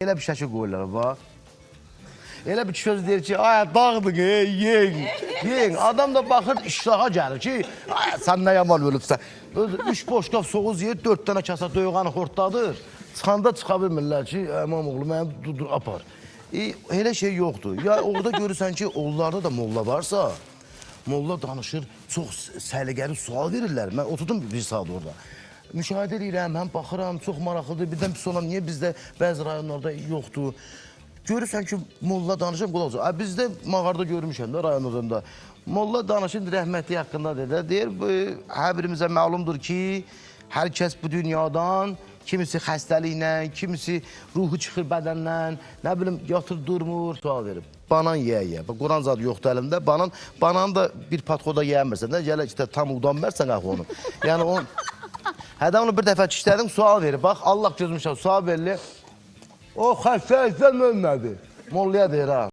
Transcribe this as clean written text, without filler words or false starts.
Elə bir şəkil qoyurlar, bax. Elə bir söz deyir ki, ay dağdır, yeyin. Adam da baxır, iştaha gəlir ki, ay sən nə yaman ölübsən. 3 boşqaf soğuz yeyir, 4 dənə kasa döyüqanı xortladır. Çıxanda çıxa bilmirlər ki, əmam oğlu, məni dudur, apar. Elə şey yoxdur. Ya orada görürsən ki, onlarda da molla varsa, molla danışır, çox səliqəli sual verirlər. Mən oturdum bir saat orada. Müşahidə edirəm, həm baxıram, çox maraqlıdır. Birdən pis olan, niyə bizdə bəzi rayonlarda yoxdur? Görürsən ki, molla danışır, qulaq olsun. Bizdə mağarada görmüşəm də rayonlarında. Molla danışır, rəhmətli haqqında deyir, hər birimizə məlumdur ki, hər kəs bu dünyadan, kimisi xəstəliklə, kimisi ruhu çıxır bədəndən, nə bilim, yatır, durmur, sual verir. Banan yeyə. Quran zadı yoxdur əlimdə. Bananı da bir patxoda yeyəmirsən də, gələ ki, tam udan versən axı onu. Yəni, onu... Hədə onu bir dəfə işlədim, sual verir. Bax, Allah gözümüşəm, sual verilir. O xəstəlikdən ölmədi. Mollaya deyir, ha.